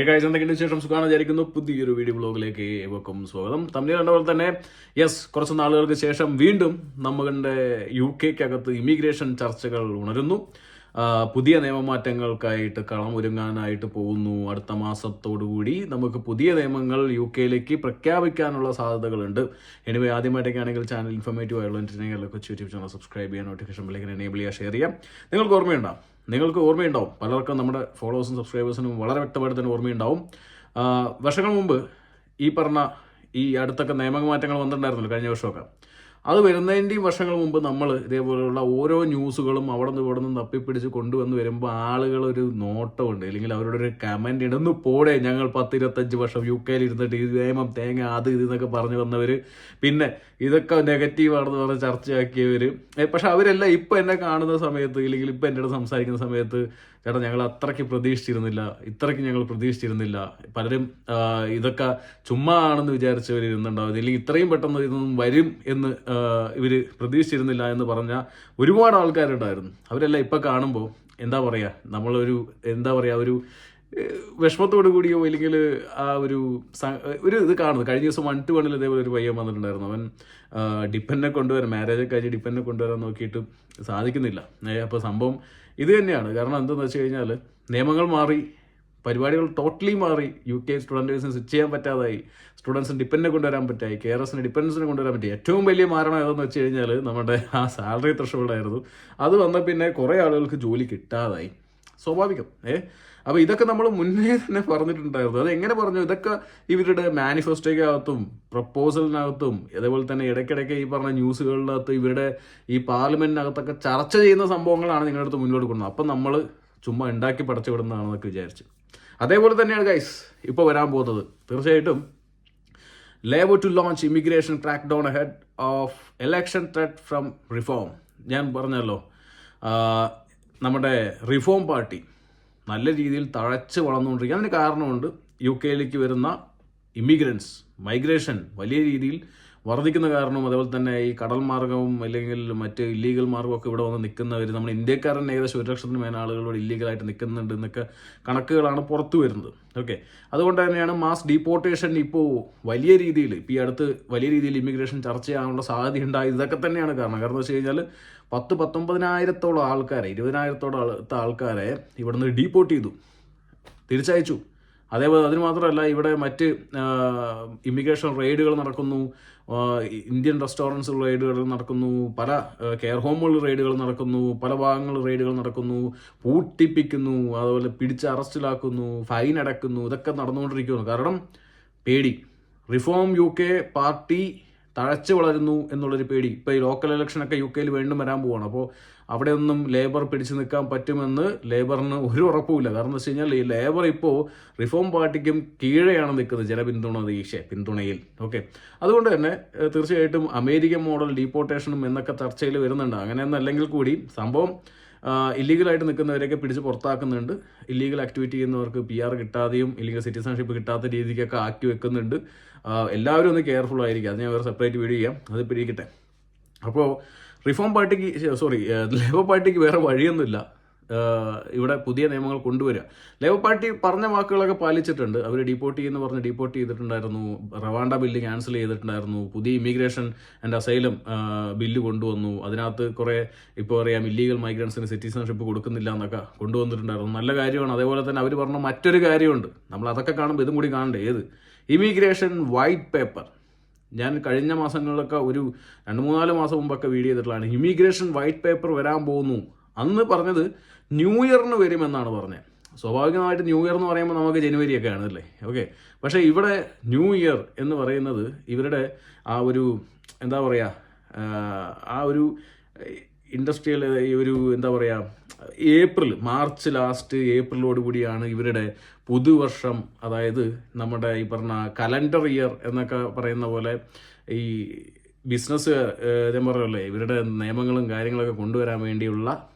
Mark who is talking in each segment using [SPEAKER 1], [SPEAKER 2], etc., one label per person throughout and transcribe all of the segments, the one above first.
[SPEAKER 1] എന്തൊക്കെയുണ്ട് ശേഷം സുഖമാണ് വിചാരിക്കുന്നു. പുതിയൊരു വീഡിയോ ബ്ലോഗിലേക്ക് ഏവർക്കും സ്വാഗതം. തമ്മിൽ കണ്ടപോലെ തന്നെ കുറച്ച് നാളുകൾക്ക് ശേഷം വീണ്ടും നമ്മുടെ UK-ക്കകത്ത് ഇമിഗ്രേഷൻ ചർച്ചകൾ ഉണരുന്നു. പുതിയ നിയമമാറ്റങ്ങൾക്കായിട്ട് കളം ഒരുങ്ങാനായിട്ട് പോകുന്നു. അടുത്ത മാസത്തോടുകൂടി നമുക്ക് പുതിയ നിയമങ്ങൾ UK-യിലേക്ക് പ്രഖ്യാപിക്കാനുള്ള സാധ്യതകളുണ്ട്. എനിവേ, ആദ്യമായിട്ടൊക്കെയാണെങ്കിൽ ചാനൽ ഇൻഫോർമേറ്റീവ് ആയുള്ള കൊച്ചു യൂട്യൂബ് ചാനൽ സബ്സ്ക്രൈബ് ചെയ്യാൻ, നോട്ടിഫിക്കേഷൻ ബെല്ലേക്ക് എനേബിൾ ചെയ്യുക, ഷെയർ ചെയ്യാം. നിങ്ങൾക്ക് ഓർമ്മയുണ്ടാവും, പലർക്കും നമ്മുടെ ഫോളോവേഴ്സും സബ്സ്ക്രൈബേഴ്സിനും വളരെ വ്യക്തമായിട്ട് തന്നെ ഓർമ്മയുണ്ടാവും. വർഷങ്ങൾ മുമ്പ് ഈ അടുത്തൊക്കെ നിയമമാറ്റങ്ങൾ വന്നിട്ടുണ്ടായിരുന്നല്ലോ, കഴിഞ്ഞ വർഷമൊക്കെ. അത് വരുന്നതിൻ്റെയും വർഷങ്ങൾ മുമ്പ് നമ്മൾ ഇതേപോലെയുള്ള ഓരോ ന്യൂസുകളും അവിടെ നിന്ന് ഇവിടെ നിന്ന് തപ്പിപ്പിടിച്ച് കൊണ്ടുവന്ന് വരുമ്പോൾ ആളുകളൊരു നോട്ടമുണ്ട്, അല്ലെങ്കിൽ അവരുടെ ഒരു കമൻറ്റ് ഇടുന്നു, പോടെ ഞങ്ങൾ 10-25 വർഷം UK-യിൽ ഇരുന്നിട്ട് ഈ നിയമം തേങ്ങ അത് ഇതെന്നൊക്കെ പറഞ്ഞു വന്നവർ, പിന്നെ ഇതൊക്കെ നെഗറ്റീവാണെന്ന് പറഞ്ഞ് ചർച്ചയാക്കിയവർ. പക്ഷെ അവരെല്ലാം ഇപ്പം എന്നെ കാണുന്ന സമയത്ത്, അല്ലെങ്കിൽ ഇപ്പം എൻ്റെ അടുത്ത് സംസാരിക്കുന്ന സമയത്ത്, ചേട്ടാ ഞങ്ങൾ ഇത്രയ്ക്ക് ഞങ്ങൾ പ്രതീക്ഷിച്ചിരുന്നില്ല, പലരും ഇതൊക്കെ ചുമ്മാ ആണെന്ന് വിചാരിച്ചവർ ഇരുന്നുണ്ടാവും, അല്ലെങ്കിൽ ഇത്രയും പെട്ടെന്ന് ഇതൊന്നും വരും എന്ന് ഇവർ പ്രതീക്ഷിച്ചിരുന്നില്ല എന്ന് പറഞ്ഞ ഒരുപാട് ആൾക്കാരുണ്ടായിരുന്നു. അവരെല്ലാം ഇപ്പം കാണുമ്പോൾ നമ്മളൊരു ഒരു വിഷമത്തോടു കൂടിയോ, അല്ലെങ്കിൽ ആ ഒരു ഇത് കാണുന്നത്. കഴിഞ്ഞ ദിവസം 1 to 1 ഇതേപോലെ ഒരു പയ്യൻ വന്നിട്ടുണ്ടായിരുന്നു. അവൻ ഡിപ്പെൻഡിനെ കൊണ്ടുവരാൻ, മാരേജൊക്കെ കഴിഞ്ഞ് ഡിപ്പെൻഡിനെ കൊണ്ടുവരാൻ നോക്കിയിട്ട് സാധിക്കുന്നില്ല. അപ്പോൾ സംഭവം ഇത് തന്നെയാണ്. കാരണം എന്താണെന്ന് വെച്ച് കഴിഞ്ഞാൽ നിയമങ്ങൾ മാറി, പരിപാടികൾ ടോട്ടലി മാറി. UK സ്റ്റുഡൻറ്റ് വിസ സ്വിച്ച് ചെയ്യാൻ പറ്റാതായി, സ്റ്റുഡൻസിന് ഡിപ്പെൻഡിനെ കൊണ്ടുവരാൻ പറ്റായി, കെയറേഴ്സിന് ഡിപ്പെൻഡൻസിനെ കൊണ്ടുവരാൻ പറ്റി. ഏറ്റവും വലിയ മാരണം ഏതെന്ന് വെച്ച് കഴിഞ്ഞാൽ നമ്മുടെ ആ സാലറി ത്രഷോൾഡായിരുന്നു. അത് വന്ന പിന്നെ കുറേ ആളുകൾക്ക് ജോലി കിട്ടാതായി. സ്വാഭാവികം. അപ്പോൾ ഇതൊക്കെ നമ്മൾ മുന്നേ തന്നെ പറഞ്ഞിട്ടുണ്ടായിരുന്നു. അതെങ്ങനെ പറഞ്ഞു? ഇതൊക്കെ ഇവരുടെ മാനിഫെസ്റ്റോയ്ക്കകത്തും പ്രപ്പോസലിനകത്തും, അതേപോലെ തന്നെ ഇടയ്ക്കിടയ്ക്ക് ഈ പറഞ്ഞ ന്യൂസുകളിനകത്ത്, ഇവരുടെ ഈ പാർലമെന്റിനകത്തൊക്കെ ചർച്ച ചെയ്യുന്ന സംഭവങ്ങളാണ് നിങ്ങളുടെ അടുത്ത് മുന്നോട്ട് കൊടുക്കുന്നത്. അപ്പം നമ്മൾ ചുമ്മാ ഉണ്ടാക്കി പടച്ചു വിടുന്നതാണെന്നൊക്കെ വിചാരിച്ചു. അതേപോലെ തന്നെയാണ് ഗൈസ് ഇപ്പോൾ വരാൻ പോകുന്നത്. തീർച്ചയായിട്ടും Labour to launch immigration crackdown ahead of election threat from Reform. ഞാൻ പറഞ്ഞല്ലോ, നമ്മുടെ റിഫോം പാർട്ടി നല്ല രീതിയിൽ തഴച്ച് വളർന്നുകൊണ്ടിരിക്കുക. അതിന് കാരണമുണ്ട്, UK-യിലേക്ക് വരുന്ന മൈഗ്രേഷൻ വലിയ രീതിയിൽ വർദ്ധിക്കുന്ന കാരണവും, അതേപോലെ തന്നെ ഈ കടൽ മാർഗവും അല്ലെങ്കിൽ മറ്റ് ഇല്ലീഗൽ മാർഗമൊക്കെ ഇവിടെ വന്ന് നിൽക്കുന്നവർ, നമ്മൾ ഇന്ത്യക്കാരൻ ഏകദേശം 1 ലക്ഷത്തിന് മേലെ ആളുകളോട് ഇല്ലീഗലായിട്ട് നിൽക്കുന്നുണ്ട് എന്നൊക്കെ കണക്കുകളാണ് പുറത്തു വരുന്നത്. അതുകൊണ്ട് തന്നെയാണ് മാസ് ഡീപ്പോർട്ടേഷൻ ഇപ്പോൾ വലിയ രീതിയിൽ, ഇപ്പോൾ ഈ അടുത്ത് വലിയ രീതിയിൽ ഇമിഗ്രേഷൻ ചർച്ച ചെയ്യാനുള്ള സാധ്യത ഉണ്ടായത് ഇതൊക്കെ തന്നെയാണ് കാരണം വെച്ച് കഴിഞ്ഞാൽ 19,000-ഓളം ആൾക്കാരെ, 20,000-ഓളം ആൾക്കാരെ ഇവിടുന്ന് ഡീപ്പോർട്ട് ചെയ്തു, തിരിച്ചയച്ചു. അതേപോലെ അതിന് മാത്രമല്ല, ഇവിടെ മറ്റ് ഇമിഗ്രേഷൻ റെയ്ഡുകൾ നടക്കുന്നു, ഇന്ത്യൻ റെസ്റ്റോറൻറ്റ്സ് റെയ്ഡുകൾ നടക്കുന്നു, പല കെയർ ഹോമുകൾ റെയ്ഡുകൾ നടക്കുന്നു, പല ഭാഗങ്ങളിൽ റെയ്ഡുകൾ നടക്കുന്നു, പൂട്ടിപ്പിക്കുന്നു, അതുപോലെ പിടിച്ച് അറസ്റ്റിലാക്കുന്നു, ഫൈൻ അടക്കുന്നു. ഇതൊക്കെ നടന്നുകൊണ്ടിരിക്കുന്നു. കാരണം പേടി. റിഫോം UK പാർട്ടി തഴച്ച് വളരുന്നു എന്നുള്ളൊരു പേടി. ഇപ്പോൾ ഈ ലോക്കൽ ഇലക്ഷനൊക്കെ UK-യിൽ വീണ്ടും വരാൻ പോവാണ്. അപ്പോൾ അവിടെ ഒന്നും ലേബർ പിടിച്ചു നിൽക്കാൻ പറ്റുമെന്ന് ലേബറിന് ഒരു ഉറപ്പുമില്ല. കാരണം എന്ന് വെച്ച് കഴിഞ്ഞാൽ ഈ ലേബർ ഇപ്പോൾ റിഫോം പാർട്ടിക്കും കീഴെയാണ് നിൽക്കുന്നത്, പിന്തുണയിൽ. അതുകൊണ്ട് തന്നെ തീർച്ചയായിട്ടും അമേരിക്കൻ മോഡൽ ഡീപ്പോർട്ടേഷനും എന്നൊക്കെ ചർച്ചയിൽ വരുന്നുണ്ട്. അങ്ങനെയൊന്നല്ലെങ്കിൽ കൂടി സംഭവം ഇല്ലീഗലായിട്ട് നിൽക്കുന്നവരെയൊക്കെ പിടിച്ച് പുറത്താക്കുന്നുണ്ട്. ഇല്ലീഗൽ ആക്ടിവിറ്റി ചെയ്യുന്നവർക്ക് PR കിട്ടാതെയും ഇല്ലീഗൽ സിറ്റിസൺഷിപ്പ് കിട്ടാത്ത രീതിക്കൊക്കെ ആക്കി വെക്കുന്നുണ്ട്. എല്ലാവരും ഒന്ന് കെയർഫുൾ ആയിരിക്കും. അത് ഞാൻ വേറെ സെപ്പറേറ്റ് വീഡിയോ ചെയ്യാം, അത് പിടിക്കട്ടെ. അപ്പോൾ ലേബർ പാർട്ടിക്ക് വേറെ വഴിയൊന്നുമില്ല ഇവിടെ പുതിയ നിയമങ്ങൾ കൊണ്ടുവരിക. ലേബർ പാർട്ടി പറഞ്ഞ വാക്കുകളൊക്കെ പാലിച്ചിട്ടുണ്ട്. അവർ ഡീപ്പോർട്ട് ചെയ്തിട്ടുണ്ടായിരുന്നു, റവാണ്ട ബില്ല് ക്യാൻസൽ ചെയ്തിട്ടുണ്ടായിരുന്നു, പുതിയ ഇമിഗ്രേഷൻ ആൻഡ് അസൈലം ബില്ല് കൊണ്ടുവന്നു. അതിനകത്ത് കുറേ ഇപ്പോൾ പറയാം ഇല്ലീഗൽ മൈഗ്രൻസിന് സിറ്റിസൺഷിപ്പ് കൊടുക്കുന്നില്ല എന്നൊക്കെ കൊണ്ടുവന്നിട്ടുണ്ടായിരുന്നു. നല്ല കാര്യമാണ്. അതേപോലെ തന്നെ അവർ പറഞ്ഞ മറ്റൊരു കാര്യമുണ്ട്, നമ്മൾ അതൊക്കെ കാണുമ്പോൾ ഇതും കൂടി കാണണ്ടേ. Immigration white paper. ഞാൻ കഴിഞ്ഞ മാസങ്ങളിലൊക്കെ ഒരു 2-3-4 മാസം മുമ്പൊക്കെ വീഡിയോ ചെയ്തിട്ടുള്ളതാണ്. ഇമിഗ്രേഷൻ വൈറ്റ് പേപ്പർ വരാൻ പോകുന്നു. അന്ന് പറഞ്ഞത് ന്യൂ ഇയറിന് വരുമെന്നാണ് പറഞ്ഞത്. സ്വാഭാവികമായിട്ട് ന്യൂ ഇയർ എന്ന് പറയുമ്പോൾ നമുക്ക് ജനുവരിയൊക്കെ ആണല്ലേ. പക്ഷേ ഇവിടെ ന്യൂ ഇയർ എന്ന് പറയുന്നത് ഇവരുടെ ആ ഒരു ആ ഒരു ഇൻഡസ്ട്രിയൽ മാർച്ച് ലാസ്റ്റ് ഏപ്രിലോട് കൂടിയാണ് ഇവരുടെ പുതുവർഷം. അതായത് നമ്മുടെ ഈ പറഞ്ഞ കലണ്ടർ ഇയർ എന്നൊക്കെ പറയുന്ന പോലെ ഈ ബിസിനസ് ഞാൻ പറഞ്ഞല്ലേ, ഇവരുടെ നിയമങ്ങളും കാര്യങ്ങളൊക്കെ കൊണ്ടുവരാൻ വേണ്ടിയുള്ള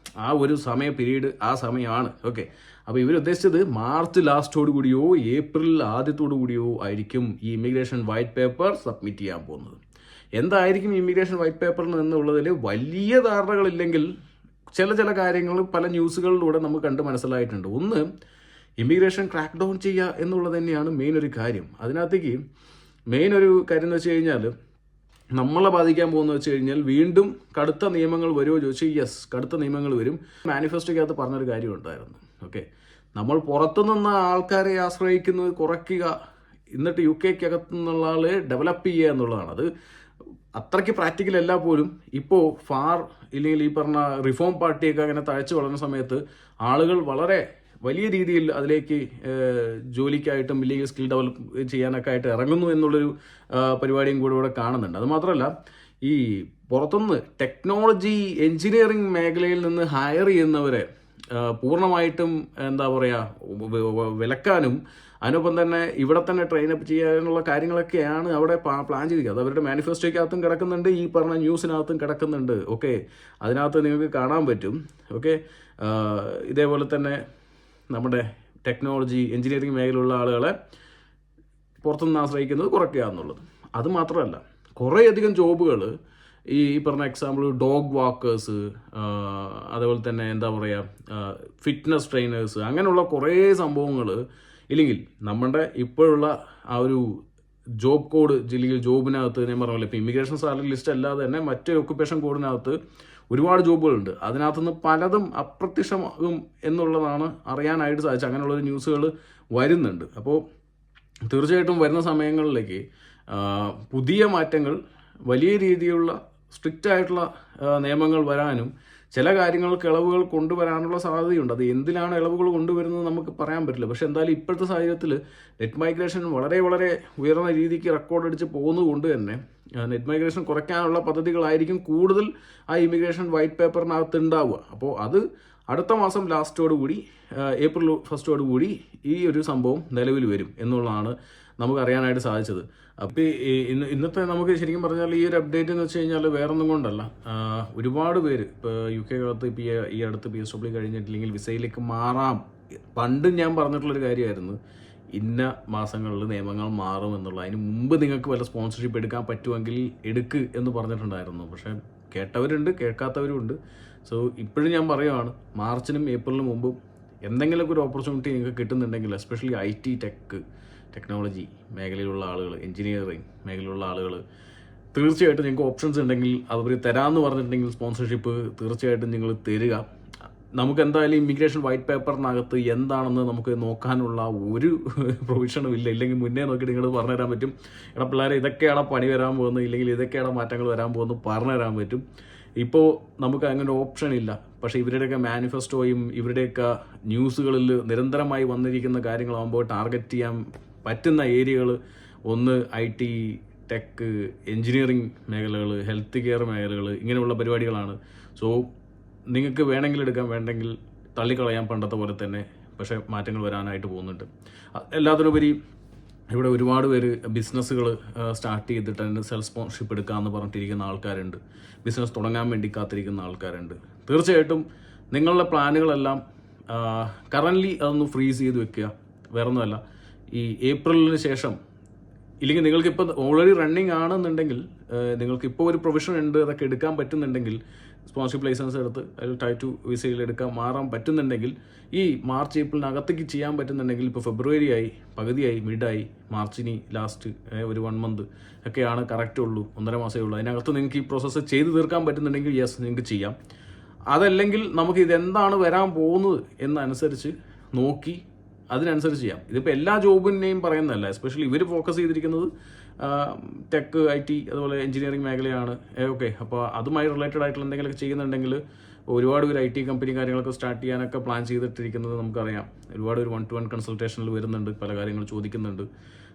[SPEAKER 1] ആ ഒരു പീരീഡ്, ആ സമയമാണ്. അപ്പോൾ ഇവരുദ്ദേശിച്ചത് മാർച്ച് ലാസ്റ്റോടു കൂടിയോ ഏപ്രിൽ ആദ്യത്തോടു കൂടിയോ ആയിരിക്കും ഈ ഇമിഗ്രേഷൻ വൈറ്റ് പേപ്പർ സബ്മിറ്റ് ചെയ്യാൻ പോകുന്നത്. എന്തായിരിക്കും ഇമിഗ്രേഷൻ വൈറ്റ് പേപ്പർ എന്നുള്ളതിൽ വലിയ ധാരണകളില്ലെങ്കിൽ ചില കാര്യങ്ങൾ പല ന്യൂസുകളിലൂടെ നമുക്ക് കണ്ട് മനസ്സിലായിട്ടുണ്ട്. ഒന്ന്, ഇമിഗ്രേഷൻ ക്രാക്ക് ഡൗൺ ചെയ്യുക എന്നുള്ളത് തന്നെയാണ് മെയിൻ ഒരു കാര്യം. അതിനകത്തേക്ക് മെയിൻ ഒരു കാര്യം എന്ന് വെച്ച് കഴിഞ്ഞാൽ നമ്മളെ ബാധിക്കാൻ പോകുന്നത് വെച്ച് കഴിഞ്ഞാൽ വീണ്ടും കടുത്ത നിയമങ്ങൾ വരുമോ ചോദിച്ചാൽ യെസ്, കടുത്ത നിയമങ്ങൾ വരും. മാനിഫെസ്റ്റോയ്ക്കകത്ത് പറഞ്ഞൊരു കാര്യം ഉണ്ടായിരുന്നു. ഓക്കെ, നമ്മൾ പുറത്തുനിന്ന ആൾക്കാരെ ആശ്രയിക്കുന്നത് കുറയ്ക്കുക, എന്നിട്ട് UK-ക്കകത്തു നിന്നുള്ള ആളെ ഡെവലപ്പ് ചെയ്യുക എന്നുള്ളതാണ്. അത് അത്രയ്ക്ക് പ്രാക്ടിക്കൽ അല്ല പോലും. ഇപ്പോൾ ഫാർ ഇല്ലെങ്കിൽ ഈ പറഞ്ഞ റിഫോം പാർട്ടിയൊക്കെ അങ്ങനെ തഴച്ചു വളർന്ന സമയത്ത് ആളുകൾ വളരെ വലിയ രീതിയിൽ അതിലേക്ക് ജോലിക്കായിട്ടും ഇല്ലെങ്കിൽ സ്കിൽ ഡെവലപ്പ് ചെയ്യാനൊക്കെ ആയിട്ട് ഇറങ്ങുന്നു എന്നുള്ളൊരു പരിപാടിയും കൂടെ ഇവിടെ കാണുന്നുണ്ട്. അതുമാത്രമല്ല, ഈ പുറത്തുനിന്ന് ടെക്നോളജി എഞ്ചിനീയറിംഗ് മേഖലയിൽ നിന്ന് ഹയർ ചെയ്യുന്നവരെ പൂർണ്ണമായിട്ടും എന്താ പറയുക വിലക്കാനും അതിനൊപ്പം തന്നെ ഇവിടെ തന്നെ ട്രെയിനപ്പ് ചെയ്യാനുള്ള കാര്യങ്ങളൊക്കെയാണ് അവിടെ പ്ലാൻ ചെയ്തിരിക്കുന്നത്. അത് അവരുടെ മാനിഫെസ്റ്റോയ്ക്കകത്തും കിടക്കുന്നുണ്ട്, ഈ പറഞ്ഞ ന്യൂസിനകത്തും കിടക്കുന്നുണ്ട്. ഓക്കെ, അതിനകത്ത് നിങ്ങൾക്ക് കാണാൻ പറ്റും. ഓക്കെ, ഇതേപോലെ തന്നെ നമ്മുടെ ടെക്നോളജി എഞ്ചിനീയറിംഗ് മേഖലയിലുള്ള ആളുകളെ പുറത്തുനിന്ന് ആശ്രയിക്കുന്നത് കുറയ്ക്കുക എന്നുള്ളത്. അത് മാത്രമല്ല, കുറേയധികം ജോബുകൾ ഈ പറഞ്ഞ എക്സാമ്പിൾ ഡോഗ് വാക്കേഴ്സ്, അതേപോലെ തന്നെ എന്താ പറയുക ഫിറ്റ്നസ് ട്രെയിനേഴ്സ്, അങ്ങനെയുള്ള കുറേ സംഭവങ്ങൾ ഇല്ലെങ്കിൽ നമ്മുടെ ഇപ്പോഴുള്ള ആ ഒരു ജോബ് കോഡ് ഇല്ലെങ്കിൽ ജോബിനകത്ത് ഞാൻ പറഞ്ഞില്ല, ഇപ്പോൾ ഇമിഗ്രേഷൻ സാലറി ലിസ്റ്റ് അല്ലാതെ തന്നെ മറ്റ് ഒക്കുപേഷൻ കോഡിനകത്ത് ഒരുപാട് ജോബുകളുണ്ട്. അതിനകത്തുനിന്ന് പലതും അപ്രത്യക്ഷമാകും എന്നുള്ളതാണ് അറിയാനായിട്ട് സാധിച്ചത്. അങ്ങനെയുള്ളൊരു ന്യൂസുകൾ വരുന്നുണ്ട്. അപ്പോൾ തീർച്ചയായിട്ടും വരുന്ന സമയങ്ങളിലേക്ക് പുതിയ മാറ്റങ്ങൾ, വലിയ രീതിയിലുള്ള സ്ട്രിക്റ്റ് ആയിട്ടുള്ള നിയമങ്ങൾ വരാനും ചില കാര്യങ്ങൾക്ക് ഇളവുകൾ കൊണ്ടുവരാനുള്ള സാധ്യതയുണ്ട്. അത് എന്തിനാണ് ഇളവുകൾ കൊണ്ടുവരുന്നത് നമുക്ക് പറയാൻ പറ്റില്ല. പക്ഷെ എന്തായാലും ഇപ്പോഴത്തെ സാഹചര്യത്തിൽ നെറ്റ് മൈഗ്രേഷൻ വളരെ വളരെ ഉയർന്ന രീതിക്ക് റെക്കോർഡ് അടിച്ച് പോകുന്നത് കൊണ്ട് തന്നെ നെറ്റ് മൈഗ്രേഷൻ കുറയ്ക്കാനുള്ള പദ്ധതികളായിരിക്കും കൂടുതൽ ആ ഇമിഗ്രേഷൻ വൈറ്റ് പേപ്പറിനകത്ത് ഉണ്ടാവുക. അപ്പോൾ അത് അടുത്ത മാസം ലാസ്റ്റോടുകൂടി ഏപ്രിൽ 1 ഈ ഒരു സംഭവം നിലവിൽ വരും എന്നുള്ളതാണ് നമുക്ക് അറിയാനായിട്ട് സാധിച്ചത്. അപ്പോൾ ഇന്നത്തെ നമുക്ക് ശരിക്കും പറഞ്ഞാൽ ഈ ഒരു അപ്ഡേറ്റ് എന്ന് വെച്ച് കഴിഞ്ഞാൽ വേറൊന്നും കൊണ്ടല്ല, ഒരുപാട് പേര് ഇപ്പോൾ UK-കകത്ത് ഇപ്പോൾ ഈ അടുത്ത് PSW കഴിഞ്ഞിട്ടില്ലെങ്കിൽ വിസയിലേക്ക് മാറാം. പണ്ട് ഞാൻ പറഞ്ഞിട്ടുള്ളൊരു കാര്യമായിരുന്നു, ഇന്ന മാസങ്ങളിൽ നിയമങ്ങൾ മാറും എന്നുള്ള. അതിന് മുമ്പ് നിങ്ങൾക്ക് വല്ല സ്പോൺസർഷിപ്പ് എടുക്കാൻ പറ്റുമെങ്കിൽ എടുക്ക് എന്ന് പറഞ്ഞിട്ടുണ്ടായിരുന്നു. പക്ഷേ കേട്ടവരുണ്ട്, കേൾക്കാത്തവരും ഉണ്ട്. സോ ഇപ്പോഴും ഞാൻ പറയുവാണ്, മാർച്ചിനും ഏപ്രിലിനും മുമ്പും എന്തെങ്കിലുമൊക്കെ ഒരു ഓപ്പർച്യൂണിറ്റി നിങ്ങൾക്ക് കിട്ടുന്നുണ്ടെങ്കിൽ, എസ്പെഷ്യലി IT ടെക്നോളജി മേഖലയിലുള്ള ആളുകൾ, എഞ്ചിനീയറിംഗ് മേഖലയിലുള്ള ആളുകൾ, തീർച്ചയായിട്ടും നിങ്ങൾക്ക് ഓപ്ഷൻസ് ഉണ്ടെങ്കിൽ അവർ തരാമെന്ന് പറഞ്ഞിട്ടുണ്ടെങ്കിൽ സ്പോൺസർഷിപ്പ് തീർച്ചയായിട്ടും നിങ്ങൾ തരിക. നമുക്ക് എന്തായാലും ഇമിഗ്രേഷൻ വൈറ്റ് പേപ്പറിനകത്ത് എന്താണെന്ന് നമുക്ക് നോക്കാനുള്ള ഒരു പ്രൊവിഷനും ഇല്ല. ഇല്ലെങ്കിൽ മുന്നേ നോക്കിയിട്ട് നിങ്ങൾ പറഞ്ഞുതരാൻ പറ്റും, എടാ പിള്ളേരെ ഇതൊക്കെയാണ് പണി വരാൻ പോകുന്നത്, ഇല്ലെങ്കിൽ ഇതൊക്കെയാണ് മാറ്റങ്ങൾ വരാൻ പോകുന്നത് പറഞ്ഞുതരാൻ പറ്റും. ഇപ്പോൾ നമുക്ക് അങ്ങനെ ഓപ്ഷൻ ഇല്ല. പക്ഷേ ഇവരുടെയൊക്കെ മാനിഫെസ്റ്റോയും ഇവരുടെയൊക്കെ ന്യൂസുകളിൽ നിരന്തരമായി വന്നിരിക്കുന്ന കാര്യങ്ങളാകുമ്പോൾ ടാർഗറ്റ് ചെയ്യാൻ പറ്റുന്ന ഏരിയകൾ ഒന്ന് IT, ടെക്ക്, എഞ്ചിനീയറിംഗ് മേഖലകൾ, ഹെൽത്ത് കെയർ മേഖലകൾ, ഇങ്ങനെയുള്ള പരിപാടികളാണ്. സോ നിങ്ങൾക്ക് വേണമെങ്കിൽ എടുക്കാം, വേണ്ടെങ്കിൽ തള്ളിക്കളയാൻ പണ്ടത്തെ പോലെ തന്നെ. പക്ഷേ മാറ്റങ്ങൾ വരാനായിട്ട് പോകുന്നുണ്ട്. എല്ലാത്തിനുപരി ഇവിടെ ഒരുപാട് പേര് ബിസിനസ്സുകൾ സ്റ്റാർട്ട് ചെയ്തിട്ട് അതിന് സെൽഫ് സ്പോൺസർഷിപ്പ് എടുക്കാമെന്ന് പറഞ്ഞിട്ടിരിക്കുന്ന ആൾക്കാരുണ്ട്. ബിസിനസ് തുടങ്ങാൻ വേണ്ടി കാത്തിരിക്കുന്ന ആൾക്കാരുണ്ട്. തീർച്ചയായിട്ടും നിങ്ങളുടെ പ്ലാനുകളെല്ലാം കറൻ്റ്ലി അതൊന്ന് ഫ്രീസ് ചെയ്ത് വെക്കുക. വേറൊന്നുമല്ല, ഈ ഏപ്രിലിന് ശേഷം ഇല്ലെങ്കിൽ നിങ്ങൾക്കിപ്പോൾ ഓൾറെഡി റണ്ണിങ് ആണെന്നുണ്ടെങ്കിൽ, നിങ്ങൾക്കിപ്പോൾ ഒരു പ്രൊവിഷൻ ഉണ്ട്, അതൊക്കെ എടുക്കാൻ പറ്റുന്നുണ്ടെങ്കിൽ, സ്പോൺസർഷിപ്പ് ലൈസൻസ് എടുത്ത് അതിൽ Type 2 വിസയിൽ മാറാൻ പറ്റുന്നുണ്ടെങ്കിൽ, ഈ മാർച്ച് ഏപ്രിലിനകത്തേക്ക് ചെയ്യാൻ പറ്റുന്നുണ്ടെങ്കിൽ, ഇപ്പോൾ ഫെബ്രുവരി ആയി, പകുതിയായി, മിഡായി, മാർച്ചിന് ലാസ്റ്റ് ഒരു 1 month ഒക്കെയാണ് കറക്റ്റ് ഉള്ളൂ, 1.5 മാസമേ ഉള്ളൂ. അതിനകത്ത് നിങ്ങൾക്ക് ഈ പ്രോസസ്സ് ചെയ്ത് തീർക്കാൻ പറ്റുന്നുണ്ടെങ്കിൽ യെസ് നിങ്ങൾക്ക് ചെയ്യാം. അതല്ലെങ്കിൽ നമുക്ക് ഇതെന്താണ് വരാൻ പോകുന്നത് എന്നനുസരിച്ച് നോക്കി അതിനനുസരിച്ച് ചെയ്യാം. ഇതിപ്പോൾ എല്ലാ ജോബിനെയും പറയുന്നതല്ല, എസ്പെഷ്യലി ഇവർ ഫോക്കസ് ചെയ്തിരിക്കുന്നത് ടെക്ക്, IT, അതുപോലെ എഞ്ചിനീയറിംഗ് മേഖലയാണ്. ഓക്കെ, അപ്പോൾ അതുമായി റിലേറ്റഡ് ആയിട്ടുള്ള എന്തെങ്കിലുമൊക്കെ ചെയ്യുന്നുണ്ടെങ്കിൽ ഒരുപാട് പേര് IT കമ്പനി കാര്യങ്ങളൊക്കെ സ്റ്റാർട്ട് ചെയ്യാനൊക്കെ പ്ലാൻ ചെയ്തിട്ടിരിക്കുന്നത് നമുക്കറിയാം. ഒരുപാട് ഒരു 1-to-1 കൺസൾട്ടേഷനിൽ വരുന്നുണ്ട്, പല കാര്യങ്ങൾ ചോദിക്കുന്നുണ്ട്.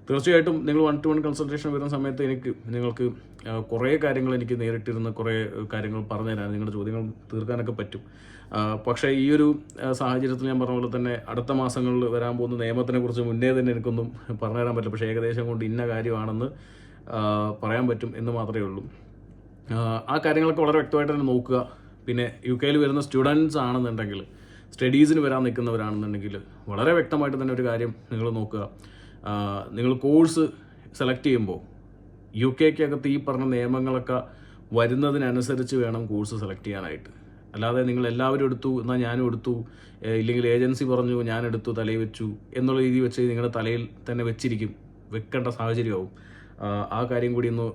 [SPEAKER 1] തീർച്ചയായിട്ടും നിങ്ങൾ 1-to-1 കൺസൾട്ടേഷൻ വരുന്ന സമയത്ത് നിങ്ങൾക്ക് കുറേ കാര്യങ്ങൾ എനിക്ക് നേരിട്ടിരുന്ന് കുറേ കാര്യങ്ങൾ പറഞ്ഞു തരാൻ, നിങ്ങളുടെ ചോദ്യങ്ങൾ തീർക്കാനൊക്കെ പറ്റും. പക്ഷേ ഈ ഒരു സാഹചര്യത്തിൽ ഞാൻ പറഞ്ഞ പോലെ തന്നെ അടുത്ത മാസങ്ങളിൽ വരാൻ പോകുന്ന നിയമത്തിനെ കുറിച്ച് മുന്നേ തന്നെ എനിക്കൊന്നും പറഞ്ഞു തരാൻ പറ്റില്ല. പക്ഷേ ഏകദേശം കൊണ്ട് ഇന്ന കാര്യമാണെന്ന് പറയാൻ പറ്റും എന്ന് മാത്രമേ ഉള്ളൂ. ആ കാര്യങ്ങളൊക്കെ വളരെ വ്യക്തമായിട്ട് തന്നെ നോക്കുക. പിന്നെ UK-യിൽ വരുന്ന സ്റ്റുഡൻസ് ആണെന്നുണ്ടെങ്കിൽ, സ്റ്റഡീസിന് വരാൻ നിൽക്കുന്നവരാണെന്നുണ്ടെങ്കിൽ വളരെ വ്യക്തമായിട്ട് തന്നെ ഒരു കാര്യം നിങ്ങൾ നോക്കുക. നിങ്ങൾ കോഴ്സ് സെലക്ട് ചെയ്യുമ്പോൾ UK-ക്കകത്ത് ഈ പറഞ്ഞ നിയമങ്ങളൊക്കെ വരുന്നതിനനുസരിച്ച് വേണം കോഴ്സ് സെലക്ട് ചെയ്യാനായിട്ട്. അല്ലാതെ നിങ്ങൾ എല്ലാവരും എടുത്തു എന്നാൽ ഞാനും എടുത്തു, ഇല്ലെങ്കിൽ ഏജൻസി പറഞ്ഞു ഞാൻ എടുത്തു തലയിൽ വെച്ചു എന്നുള്ള രീതി വെച്ച് നിങ്ങളുടെ തലയിൽ തന്നെ വെക്കേണ്ട സാഹചര്യമാവും. ആ കാര്യം കൂടി ഒന്ന്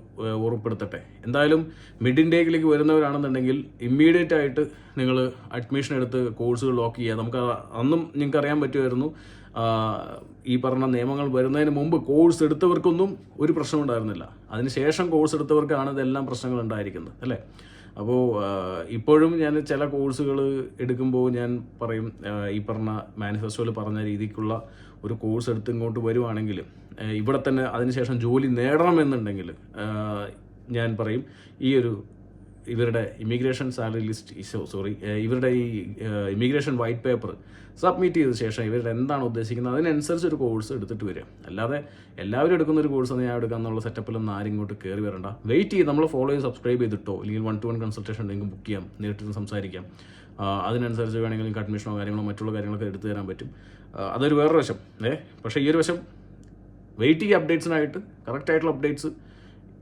[SPEAKER 1] ഓർമ്മപ്പെടുത്തട്ടെ. എന്തായാലും മിഡ് ഇൻടേക്കിലേക്ക് വരുന്നവരാണെന്നുണ്ടെങ്കിൽ ഇമ്മീഡിയറ്റ് ആയിട്ട് നിങ്ങൾ അഡ്മിഷൻ എടുത്ത് കോഴ്സുകൾ ലോക്ക് ചെയ്യുക. നമുക്ക് അന്നും നിങ്ങൾക്ക് അറിയാൻ പറ്റുമായിരുന്നു, ഈ പറഞ്ഞ നിയമങ്ങൾ വരുന്നതിന് മുമ്പ് കോഴ്സ് എടുത്തവർക്കൊന്നും ഒരു പ്രശ്നം ഉണ്ടായിരുന്നില്ല. അതിനുശേഷം കോഴ്സ് എടുത്തവർക്കാണ് ഇതെല്ലാം പ്രശ്നങ്ങൾ ഉണ്ടായിരിക്കുന്നത്, അല്ലേ? അപ്പോൾ ഇപ്പോഴും ഞാൻ ചില കോഴ്സുകൾ എടുക്കുമ്പോൾ ഞാൻ പറയും, ഈ പറഞ്ഞ മാനിഫെസ്റ്റോയിൽ പറഞ്ഞ രീതിക്കുള്ള ഒരു കോഴ്സ് എടുത്ത് ഇങ്ങോട്ട് വരുവാണെങ്കിൽ ഇവിടെ തന്നെ അതിനുശേഷം ജോലി നേടണമെന്നുണ്ടെങ്കിൽ ഞാൻ പറയും ഇവരുടെ ഇമിഗ്രേഷൻ സാലറി ലിസ്റ്റ് ഇവരുടെ ഈ ഇമിഗ്രേഷൻ വൈറ്റ് പേപ്പർ സബ്മിറ്റ് ചെയ്ത ശേഷം ഇവരുടെ എന്താണ് ഉദ്ദേശിക്കുന്നത് അതിനനുസരിച്ച് ഒരു കോഴ്സ് എടുത്തിട്ട് വരിക. അല്ലാതെ എല്ലാവരും എടുക്കുന്ന ഒരു കോഴ്സ് ഞാൻ എടുക്കുക എന്നുള്ള സെറ്റപ്പിലൊന്നും ആരും ഇങ്ങോട്ട് കയറി വരണ്ട. വെയിറ്റ് ചെയ്ത് നമ്മൾ ഫോളോ ചെയ്ത് സബ്സ്ക്രൈബ് ചെയ്തിട്ടോ, അല്ലെങ്കിൽ 1-to-1 കൺസൾട്ടേഷൻ നിങ്ങൾക്ക് ബുക്ക് ചെയ്യാം, നേരിട്ട് സംസാരിക്കാം. അതിനനുസരിച്ച് വേണമെങ്കിൽ നിങ്ങൾക്ക് അഡ്മിഷനോ കാര്യങ്ങളോ മറ്റുള്ള കാര്യങ്ങളൊക്കെ എടുത്തു തരാൻ പറ്റും. അതൊരു വേറൊരു വശം. പക്ഷേ ഈ ഒരു വശം വെയിറ്റ് ചെയ്യുക അപ്ഡേറ്റ്സിനായിട്ട്, കറക്റ്റായിട്ടുള്ള അപ്ഡേറ്റ്സ്.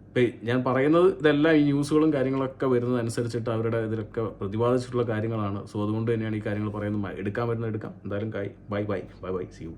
[SPEAKER 1] ഇപ്പം ഞാൻ പറയുന്നത് ഇതെല്ലാം ഈ ന്യൂസുകളും കാര്യങ്ങളൊക്കെ വരുന്നതനുസരിച്ചിട്ട് അവരുടെ ഇതിലൊക്കെ പ്രതിപാദിച്ചിട്ടുള്ള കാര്യങ്ങളാണ്. സോ അതുകൊണ്ട് തന്നെയാണ് ഈ കാര്യങ്ങൾ പറയുന്നത്. എടുക്കാൻ പറ്റുന്നത് എടുക്കാം. എന്തായാലും ബൈ സി യു.